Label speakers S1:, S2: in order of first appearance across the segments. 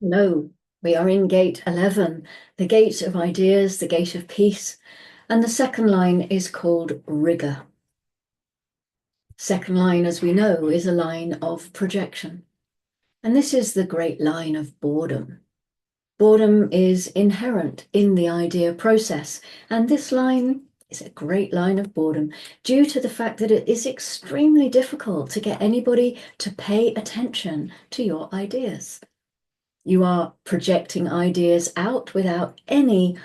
S1: No, we are in gate 11, the gate of ideas, the gate of peace. And the second line is called Rigour. Second line, as we know, is a line of projection. And this is the great line of boredom. Boredom is inherent in the idea process. And this line is a great line of boredom due to the fact that it is extremely difficult to get anybody to pay attention to your ideas. You are projecting ideas out without any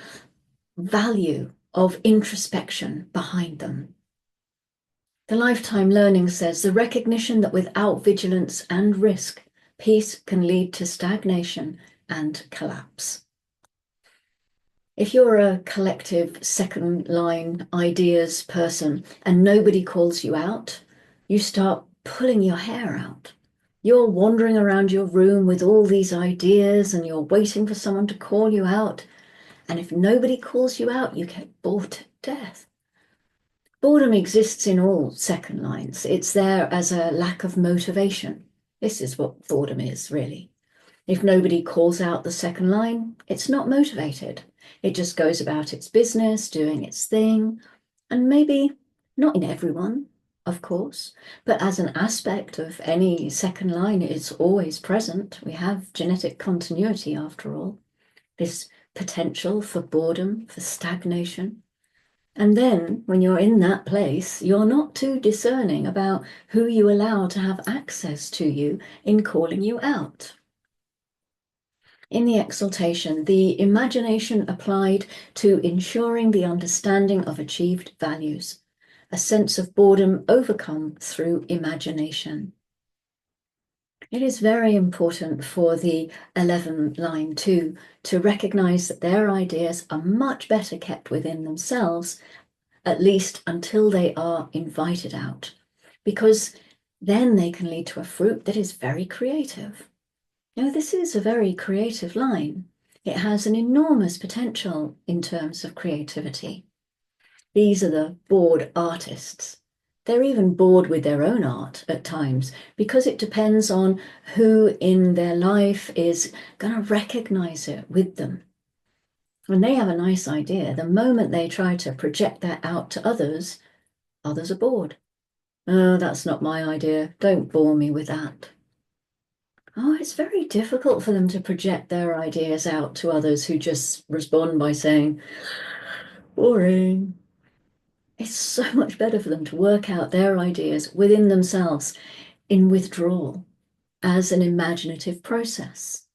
S1: value of introspection behind them. The lifetime learning says the recognition that without vigilance and risk, peace can lead to stagnation and collapse. If you're a collective second line ideas person and nobody calls you out, you start pulling your hair out. You're wandering around your room with all these ideas and you're waiting for someone to call you out. And if nobody calls you out, you get bored to death. Boredom exists in all second lines. It's there as a lack of motivation. This is what boredom is, really. If nobody calls out the second line, it's not motivated. It just goes about its business, doing its thing, and maybe not in everyone, of course, but as an aspect of any second line, it's always present. We have genetic continuity after all, this potential for boredom, for stagnation. And then when you're in that place, you're not too discerning about who you allow to have access to you in calling you out. In the exaltation, the imagination applied to ensuring the understanding of achieved values, a sense of boredom overcome through imagination. It is very important for the 11 line 2 to recognize that their ideas are much better kept within themselves, at least until they are invited out, because then they can lead to a fruit that is very creative. Now, this is a very creative line. It has an enormous potential in terms of creativity. These are the bored artists. They're even bored with their own art at times because it depends on who in their life is going to recognize it with them. When they have a nice idea, the moment they try to project that out to others, others are bored. Oh, that's not my idea. Don't bore me with that. Oh, it's very difficult for them to project their ideas out to others who just respond by saying, boring. It's so much better for them to work out their ideas within themselves in withdrawal as an imaginative process.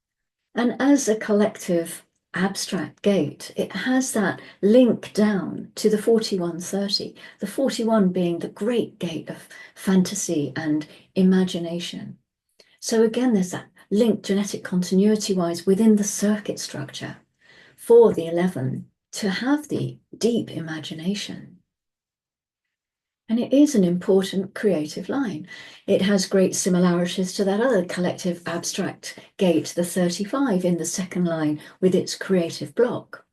S1: And as a collective abstract gate, it has that link down to the 4130, the 41 being the great gate of fantasy and imagination. So again, there's that link genetic continuity-wise within the circuit structure for the 11 to have the deep imagination. And it is an important creative line. It has great similarities to that other collective abstract gate, the 35 in the second line with its creative block.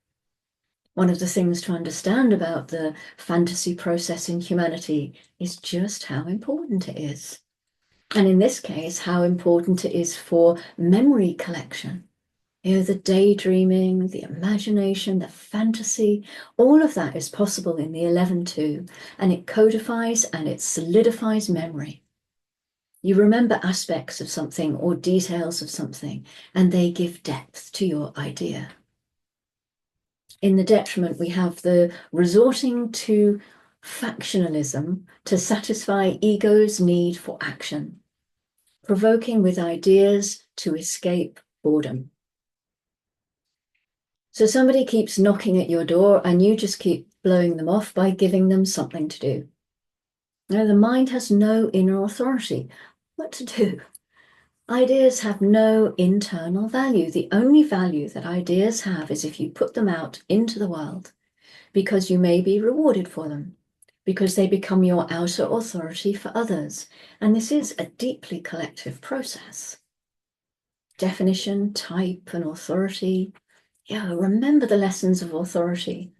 S1: One of the things to understand about the fantasy process in humanity is just how important it is. And in this case, how important it is for memory collection. You know, the daydreaming, the imagination, the fantasy, all of that is possible in the 11-2, and it codifies and it solidifies memory. You remember aspects of something or details of something, and they give depth to your idea. In the detriment, we have the resorting to factionalism to satisfy ego's need for action, provoking with ideas to escape boredom. So somebody keeps knocking at your door and you just keep blowing them off by giving them something to do. Now, the mind has no inner authority. What to do? Ideas have no internal value. The only value that ideas have is if you put them out into the world, because you may be rewarded for them, because they become your outer authority for others. And this is a deeply collective process. Definition, type, and authority. Yeah, remember the lessons of authority.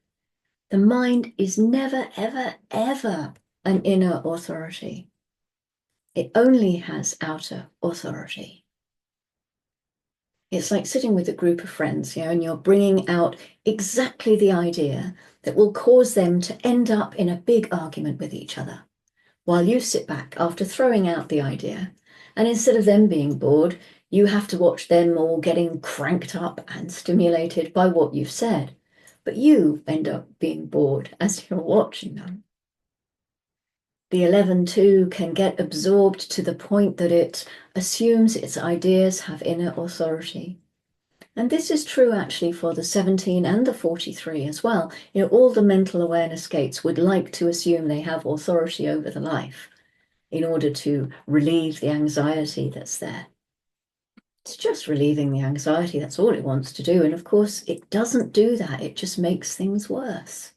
S1: The mind is never, ever, ever an inner authority. It only has outer authority. It's like sitting with a group of friends, and you're bringing out exactly the idea that will cause them to end up in a big argument with each other, while you sit back after throwing out the idea, and instead of them being bored, you have to watch them all getting cranked up and stimulated by what you've said. But you end up being bored as you're watching them. The 11-2 can get absorbed to the point that it assumes its ideas have inner authority. And this is true actually for the 17 and the 43 as well. All the mental awareness gates would like to assume they have authority over the life in order to relieve the anxiety that's there. It's just relieving the anxiety, that's all it wants to do. And of course, it doesn't do that, it just makes things worse.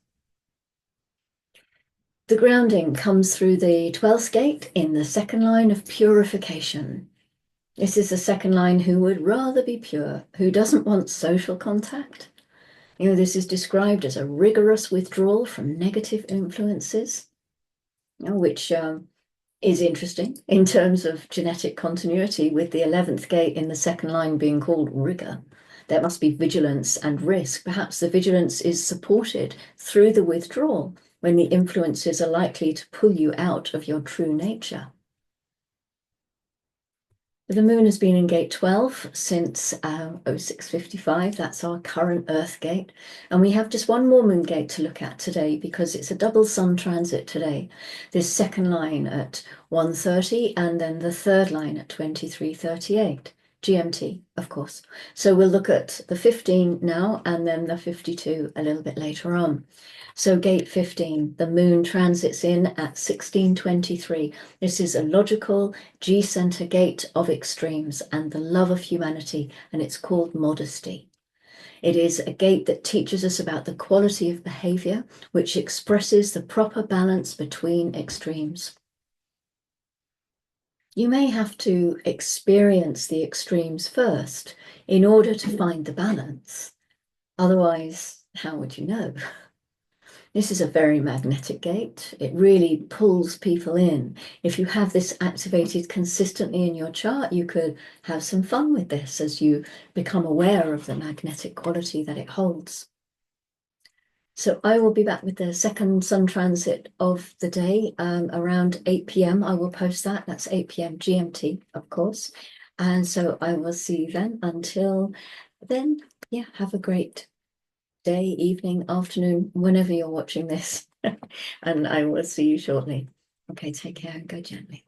S1: The grounding comes through the 12th gate in the second line of purification. This is the second line who would rather be pure, who doesn't want social contact. This is described as a rigorous withdrawal from negative influences, which is interesting in terms of genetic continuity, with the 11th gate in the second line being called Rigour. There must be vigilance and risk. Perhaps the vigilance is supported through the withdrawal when the influences are likely to pull you out of your true nature. The moon has been in gate 12 since 0655. That's our current Earth gate. And we have just one more moon gate to look at today because it's a double sun transit today. This second line at 1:30 and then the third line at 23:38. GMT, of course. So we'll look at the 15 now and then the 52 a little bit later on. So gate 15, the moon transits in at 16:23. This is a logical G-center gate of extremes and the love of humanity, and it's called modesty. It is a gate that teaches us about the quality of behavior, which expresses the proper balance between extremes. You may have to experience the extremes first in order to find the balance. Otherwise, how would you know? This is a very magnetic gate. It really pulls people in. If you have this activated consistently in your chart, you could have some fun with this as you become aware of the magnetic quality that it holds. So I will be back with the second sun transit of the day around 8 p.m. I will post that. That's 8 p.m. GMT, of course. And so I will see you then. Until then, yeah, have a great day, evening, afternoon, whenever you're watching this. And I will see you shortly. Okay, take care and go gently.